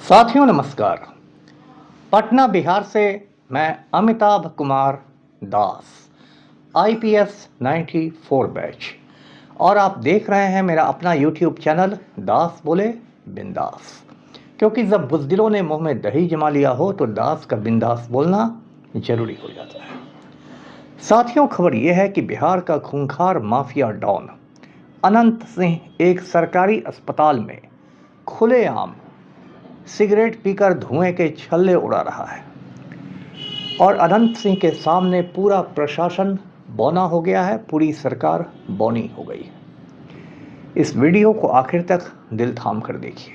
साथियों नमस्कार। पटना बिहार से मैं अमिताभ कुमार दास, आईपीएस 94 बैच, और आप देख रहे हैं मेरा अपना यूट्यूब चैनल दास बोले बिंदास। क्योंकि जब बुज़दिलों ने मुंह में दही जमा लिया हो तो दास का बिंदास बोलना जरूरी हो जाता है। साथियों, खबर यह है कि बिहार का खूंखार माफिया डॉन अनंत सिंह एक सरकारी अस्पताल में खुलेआम सिगरेट पीकर धुएं के छल्ले उड़ा रहा है और अनंत सिंह के सामने पूरा प्रशासन बौना हो गया है, पूरी सरकार बौनी हो गई है। इस वीडियो को आखिर तक दिल थाम कर देखिए।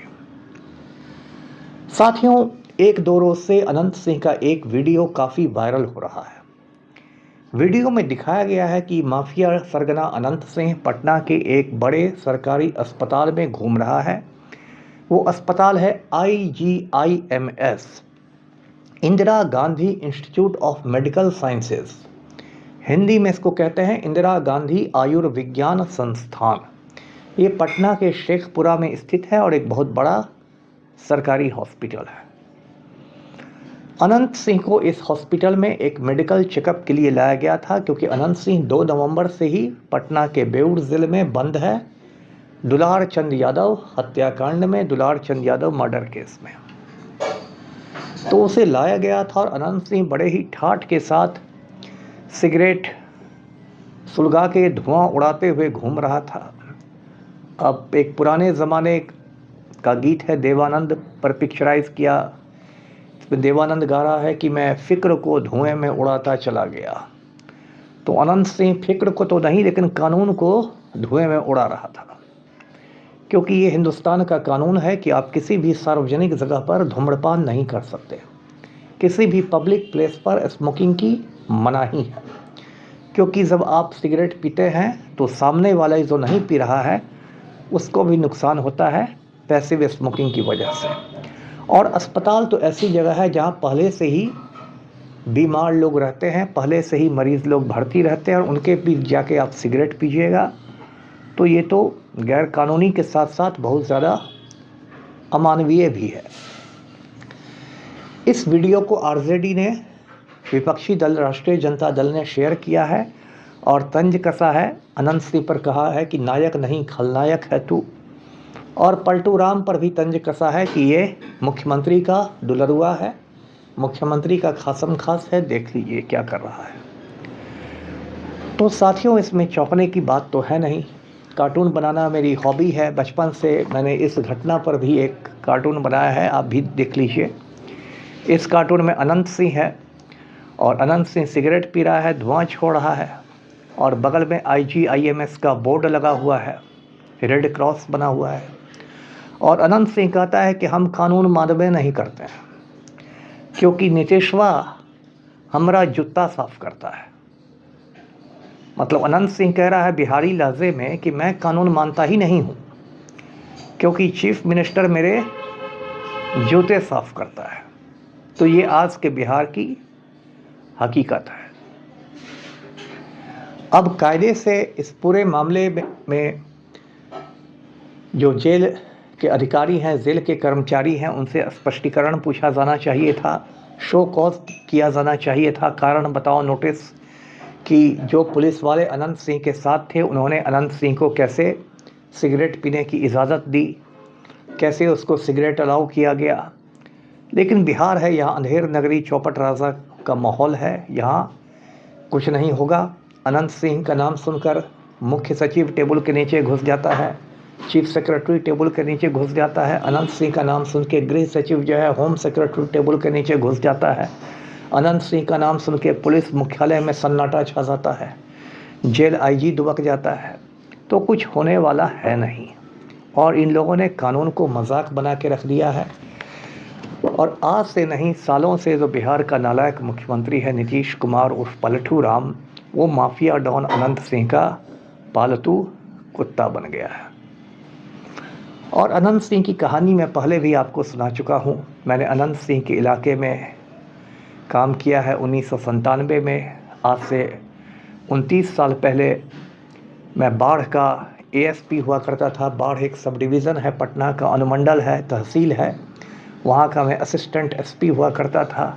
साथियों, एक दो रोज से अनंत सिंह का एक वीडियो काफ़ी वायरल हो रहा है। वीडियो में दिखाया गया है कि माफिया सरगना अनंत सिंह पटना के एक बड़े सरकारी अस्पताल में घूम रहा है। वो अस्पताल है IGIMS, Indira Gandhi institute of medical sciences. Hindi में इसको कहते हैं इंदिरा गांधी आयुर्विज्ञान संस्थान। ये पटना के शेखपुरा में स्थित है और एक बहुत बड़ा सरकारी हॉस्पिटल है। अनंत सिंह को इस हॉस्पिटल में एक मेडिकल चेकअप के लिए लाया गया था, क्योंकि अनंत सिंह 2 नवंबर से ही पटना के बेऊर जिले में बंद है दुलार चंद यादव हत्याकांड में, दुलार चंद यादव मर्डर केस में। तो उसे लाया गया था और अनंत सिंह बड़े ही ठाठ के साथ सिगरेट सुलगा के धुआं उड़ाते हुए घूम रहा था। अब एक पुराने ज़माने का गीत है, देवानंद पर पिक्चराइज किया। इसमें देवानंद गा रहा है कि मैं फ़िक्र को धुएं में उड़ाता चला गया। तो अनंत सिंह फ़िक्र को तो नहीं, लेकिन कानून को धुएं में उड़ा रहा था, क्योंकि ये हिंदुस्तान का कानून है कि आप किसी भी सार्वजनिक जगह पर धूम्रपान नहीं कर सकते। किसी भी पब्लिक प्लेस पर स्मोकिंग की मनाही है, क्योंकि जब आप सिगरेट पीते हैं तो सामने वाला जो नहीं पी रहा है उसको भी नुकसान होता है पैसिव स्मोकिंग की वजह से। और अस्पताल तो ऐसी जगह है जहाँ पहले से ही बीमार लोग रहते हैं, पहले से ही मरीज़ लोग भर्ती रहते हैं, और उनके बीच जाके आप सिगरेट पीजिएगा तो ये तो गैर कानूनी के साथ साथ बहुत ज़्यादा अमानवीय भी है। इस वीडियो को आरजेडी ने, विपक्षी दल राष्ट्रीय जनता दल ने शेयर किया है और तंज कसा है अनंत सिंह पर, कहा है कि नायक नहीं खलनायक है तू। और पलटू राम पर भी तंज कसा है कि ये मुख्यमंत्री का दुलरुआ है, मुख्यमंत्री का खासम खास है, देख लीजिए क्या कर रहा है। तो साथियों, इसमें चौंकने की बात तो है नहीं। कार्टून बनाना मेरी हॉबी है, बचपन से मैंने इस घटना पर भी एक कार्टून बनाया है, आप भी देख लीजिए। इस कार्टून में अनंत सिंह है और अनंत सिंह सिगरेट पी रहा है, धुआं छोड़ रहा है, और बगल में IGIMS का बोर्ड लगा हुआ है, रेड क्रॉस बना हुआ है। और अनंत सिंह कहता है कि हम कानून मानबे नहीं करते हैं, क्योंकि नीतीशवा हमारा जूता साफ करता है। मतलब अनंत सिंह कह रहा है बिहारी लहजे में कि मैं कानून मानता ही नहीं हूँ, क्योंकि चीफ मिनिस्टर मेरे जूते साफ करता है। तो ये आज के बिहार की हकीकत है। अब कायदे से इस पूरे मामले में जो जेल के अधिकारी हैं, जेल के कर्मचारी हैं, उनसे स्पष्टीकरण पूछा जाना चाहिए था, शो कॉज किया जाना चाहिए था, कारण बताओ नोटिस, कि जो पुलिस वाले अनंत सिंह के साथ थे उन्होंने अनंत सिंह को कैसे सिगरेट पीने की इजाज़त दी, कैसे उसको सिगरेट अलाउ किया गया। लेकिन बिहार है, यहाँ अंधेर नगरी चौपट राजा का माहौल है, यहाँ कुछ नहीं होगा। अनंत सिंह का नाम सुनकर मुख्य सचिव टेबल के नीचे घुस जाता है, चीफ सेक्रेटरी टेबल के नीचे घुस जाता है। अनंत सिंह का नाम सुन के गृह सचिव जो है होम सेक्रेटरी टेबल के नीचे घुस जाता है। अनंत सिंह का नाम सुन के पुलिस मुख्यालय में सन्नाटा छा जाता है, जेल IG दुबक जाता है। तो कुछ होने वाला है नहीं, और इन लोगों ने कानून को मजाक बना के रख दिया है। और आज से नहीं, सालों से जो बिहार का नालायक मुख्यमंत्री है नीतीश कुमार उर्फ पलटू राम, वो माफिया डॉन अनंत सिंह का पालतू कुत्ता बन गया है। और अनंत सिंह की कहानी मैं पहले भी आपको सुना चुका हूँ। मैंने अनंत सिंह के इलाके में काम किया है 1997 में। आज से 29 साल पहले मैं बाढ़ का ASP हुआ करता था। बाढ़ एक सब डिवीज़न है, पटना का अनुमंडल है, तहसील है, वहाँ का मैं असिस्टेंट एसपी हुआ करता था।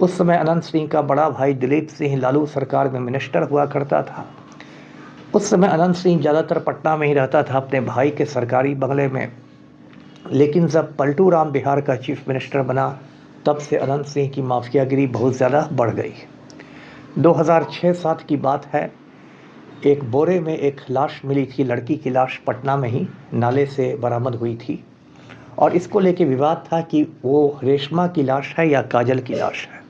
उस समय अनंत सिंह का बड़ा भाई दिलीप सिंह लालू सरकार में मिनिस्टर हुआ करता था। उस समय अनंत सिंह ज़्यादातर पटना में ही रहता था अपने भाई के सरकारी बंगले में। लेकिन जब पलटू राम बिहार का चीफ मिनिस्टर बना, तब से अनंत सिंह की माफियागिरी बहुत ज़्यादा बढ़ गई। 2006-07 की बात है, एक बोरे में एक लाश मिली थी, लड़की की लाश पटना में ही नाले से बरामद हुई थी, और इसको लेके विवाद था कि वो रेशमा की लाश है या काजल की लाश है,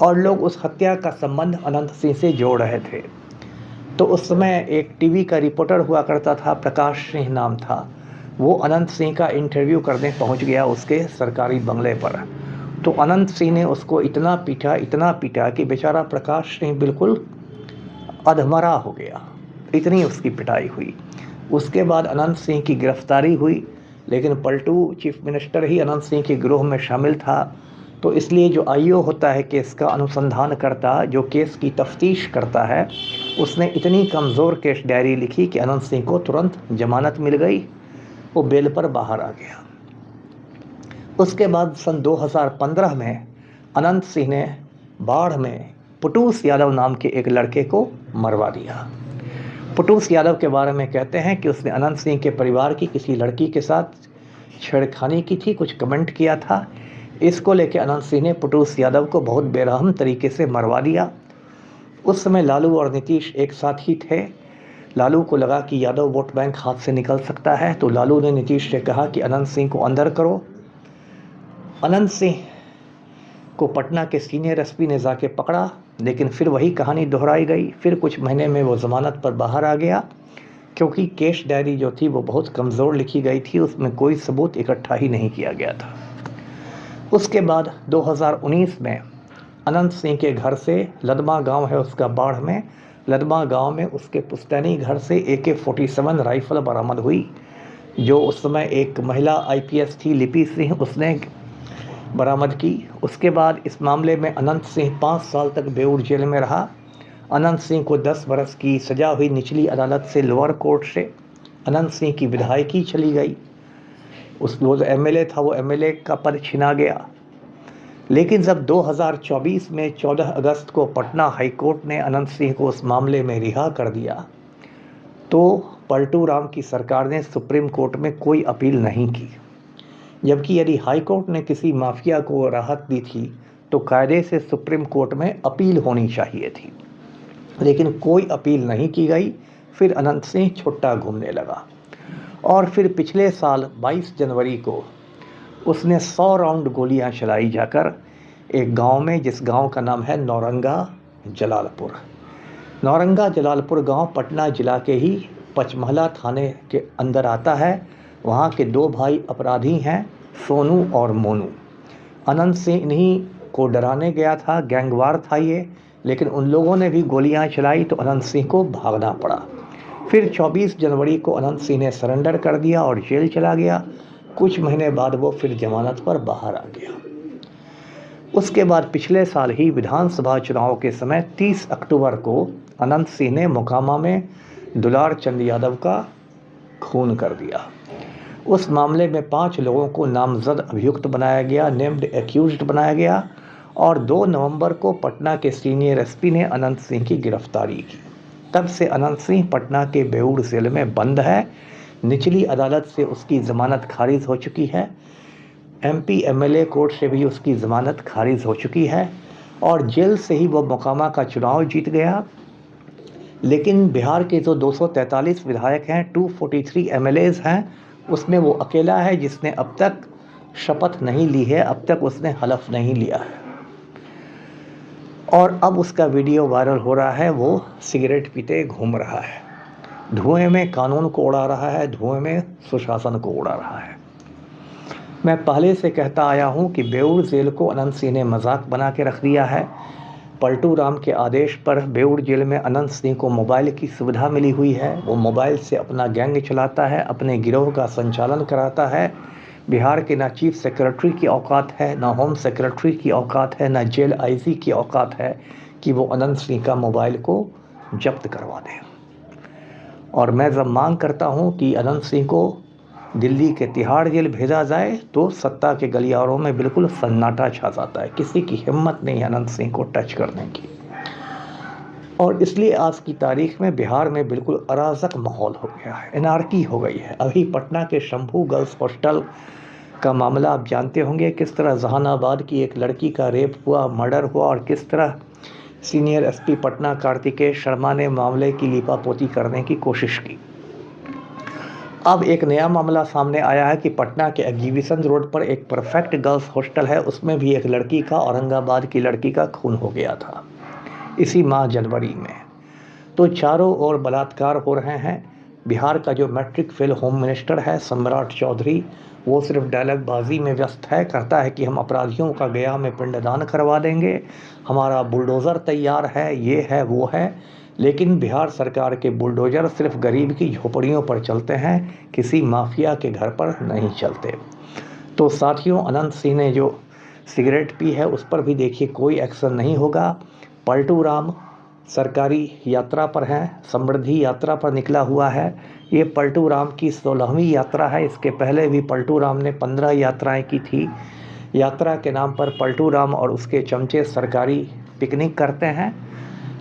और लोग उस हत्या का संबंध अनंत सिंह से जोड़ रहे थे। तो उस समय एक टीवी का रिपोर्टर हुआ करता था, प्रकाश सिंह नाम था, वो अनंत सिंह का इंटरव्यू करने पहुंच गया उसके सरकारी बंगले पर। तो अनंत सिंह ने उसको इतना पीटा कि बेचारा प्रकाश सिंह बिल्कुल अधमरा हो गया, इतनी उसकी पिटाई हुई। उसके बाद अनंत सिंह की गिरफ्तारी हुई, लेकिन पलटू चीफ मिनिस्टर ही अनंत सिंह के गिरोह में शामिल था। तो इसलिए जो आईओ होता है केस का अनुसंधान करता, जो केस की तफ्तीश करता है, उसने इतनी कमज़ोर केस डायरी लिखी कि अनंत सिंह को तुरंत जमानत मिल गई, वो बेल पर बाहर आ गया। उसके बाद सन 2015 में अनंत सिंह ने बाढ़ में पुटूस यादव नाम के एक लड़के को मरवा दिया। पुटूस यादव के बारे में कहते हैं कि उसने अनंत सिंह के परिवार की किसी लड़की के साथ छेड़खानी की थी, कुछ कमेंट किया था। इसको लेकर अनंत सिंह ने पुटूस यादव को बहुत बेरहम तरीके से मरवा दिया। उस समय लालू और नीतीश एक साथ ही थे। लालू को लगा कि यादव वोट बैंक हाथ से निकल सकता है, तो लालू ने नीतीश से कहा कि अनंत सिंह को अंदर करो। अनंत सिंह को पटना के सीनियर एसपी ने जाके पकड़ा, लेकिन फिर वही कहानी दोहराई गई। फिर कुछ महीने में वो ज़मानत पर बाहर आ गया, क्योंकि केस डायरी जो थी वो बहुत कमज़ोर लिखी गई थी, उसमें कोई सबूत इकट्ठा ही नहीं किया गया था। उसके बाद 2019 में अनंत सिंह के घर से, लदमा गांव है उसका बाढ़ में, लदमा गांव में उसके पुश्तैनी घर से AK-47 राइफल बरामद हुई, जो उस समय एक महिला IPS थी लिपि सिंह, उसने बरामद की। उसके बाद इस मामले में अनंत सिंह 5 साल तक बेऊर जेल में रहा। अनंत सिंह को 10 बरस की सज़ा हुई निचली अदालत से, लोअर कोर्ट से। अनंत सिंह की विधायकी चली गई, वो जो MLA था वो MLA का पद छिना गया। लेकिन जब 2024 में 14 अगस्त को पटना हाईकोर्ट ने अनंत सिंह को उस मामले में रिहा कर दिया, तो पलटू राम की सरकार ने सुप्रीम कोर्ट में कोई अपील नहीं की। जबकि यदि हाई कोर्ट ने किसी माफिया को राहत दी थी, तो कायदे से सुप्रीम कोर्ट में अपील होनी चाहिए थी, लेकिन कोई अपील नहीं की गई। फिर अनंत सिंह छुट्टा घूमने लगा, और फिर पिछले साल 22 जनवरी को उसने 100 राउंड गोलियां चलाई जाकर एक गांव में, जिस गांव का नाम है नौरंगा जलालपुर। नौरंगा जलालपुर गांव पटना जिला के ही पचमहला थाने के अंदर आता है। वहाँ के 2 भाई अपराधी हैं, सोनू और मोनू। अनंत सिंह इन्हीं को डराने गया था, गैंगवार था ये, लेकिन उन लोगों ने भी गोलियां चलाई तो अनंत सिंह को भागना पड़ा। फिर 24 जनवरी को अनंत सिंह ने सरेंडर कर दिया और जेल चला गया। कुछ महीने बाद वो फिर जमानत पर बाहर आ गया। उसके बाद पिछले साल ही विधानसभा चुनाव के समय 30 अक्टूबर को अनंत सिंह ने मोकामा में दुलार चंद यादव का खून कर दिया। उस मामले में 5 लोगों को नामजद अभियुक्त बनाया गया, नेम्ड एक्यूज्ड बनाया गया, और 2 नवंबर को पटना के सीनियर एसपी ने अनंत सिंह की गिरफ्तारी की। तब से अनंत सिंह पटना के बेऊर जेल में बंद है। निचली अदालत से उसकी ज़मानत खारिज हो चुकी है, MP MLA कोर्ट से भी उसकी ज़मानत खारिज हो चुकी है, और जेल से ही वो मोकामा का चुनाव जीत गया। लेकिन बिहार के जो 243 विधायक हैं, 243 MLAs हैं, उसमें वो अकेला है जिसने अब तक शपथ नहीं ली है, अब तक उसने हलफ नहीं लिया है। और अब उसका वीडियो वायरल हो रहा है, वो सिगरेट पीते घूम रहा है, धुएं में कानून को उड़ा रहा है, धुएं में सुशासन को उड़ा रहा है। मैं पहले से कहता आया हूँ कि बेऊर जेल को अनंत सिंह ने मजाक बना के रख दिया है। पलटू राम के आदेश पर बेऊर जेल में अनंत सिंह को मोबाइल की सुविधा मिली हुई है। वो मोबाइल से अपना गैंग चलाता है, अपने गिरोह का संचालन कराता है। बिहार के ना चीफ सेक्रेटरी की औकात है, ना होम सेक्रेटरी की औकात है, ना जेल IG की औकात है कि वो अनंत सिंह का मोबाइल को जब्त करवा दें। और मैं जब मांग करता हूँ कि अनंत सिंह को दिल्ली के तिहाड़ जेल भेजा जाए तो सत्ता के गलियारों में बिल्कुल सन्नाटा छा जाता है। किसी की हिम्मत नहीं है अनंत सिंह को टच करने की। और इसलिए आज की तारीख में बिहार में बिल्कुल अराजक माहौल हो गया है, एनार्की हो गई है। अभी पटना के शंभू गर्ल्स हॉस्टल का मामला आप जानते होंगे, किस तरह जहानाबाद की एक लड़की का रेप हुआ, मर्डर हुआ, और किस तरह सीनियर एसपी पटना कार्तिकेय शर्मा ने मामले की लीपापोती करने की कोशिश की। अब एक नया मामला सामने आया है कि पटना के एग्जीबिशन रोड पर एक परफेक्ट गर्ल्स हॉस्टल है, उसमें भी एक लड़की का, औरंगाबाद की लड़की का खून हो गया था इसी माह जनवरी में। तो चारों ओर बलात्कार हो रहे हैं। बिहार का जो मैट्रिक फेल होम मिनिस्टर है सम्राट चौधरी, वो सिर्फ डायलॉगबाजी में व्यस्त है। कहता है कि हम अपराधियों का गया में पिंडदान करवा देंगे, हमारा बुलडोज़र तैयार है, ये है वो है। लेकिन बिहार सरकार के बुलडोज़र सिर्फ गरीब की झोपड़ियों पर चलते हैं, किसी माफिया के घर पर नहीं चलते। तो साथियों, अनंत सिंह ने जो सिगरेट पी है उस पर भी देखिए कोई एक्शन नहीं होगा। पलटू राम सरकारी यात्रा पर हैं, समृद्धि यात्रा पर निकला हुआ है। ये पलटू राम की 16वीं यात्रा है। इसके पहले भी पलटू राम ने 15 यात्राएं की थी। यात्रा के नाम पर पलटू राम और उसके चमचे सरकारी पिकनिक करते हैं,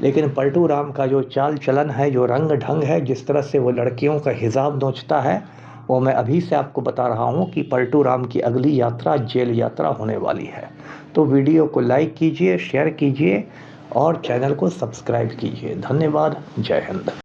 लेकिन पलटू राम का जो चाल चलन है, जो रंग ढंग है, जिस तरह से वो लड़कियों का हिजाब नोचता है, वो मैं अभी से आपको बता रहा हूँ कि पलटू राम की अगली यात्रा जेल यात्रा होने वाली है। तो वीडियो को लाइक कीजिए, शेयर कीजिए और चैनल को सब्सक्राइब कीजिए। धन्यवाद। जय हिंद।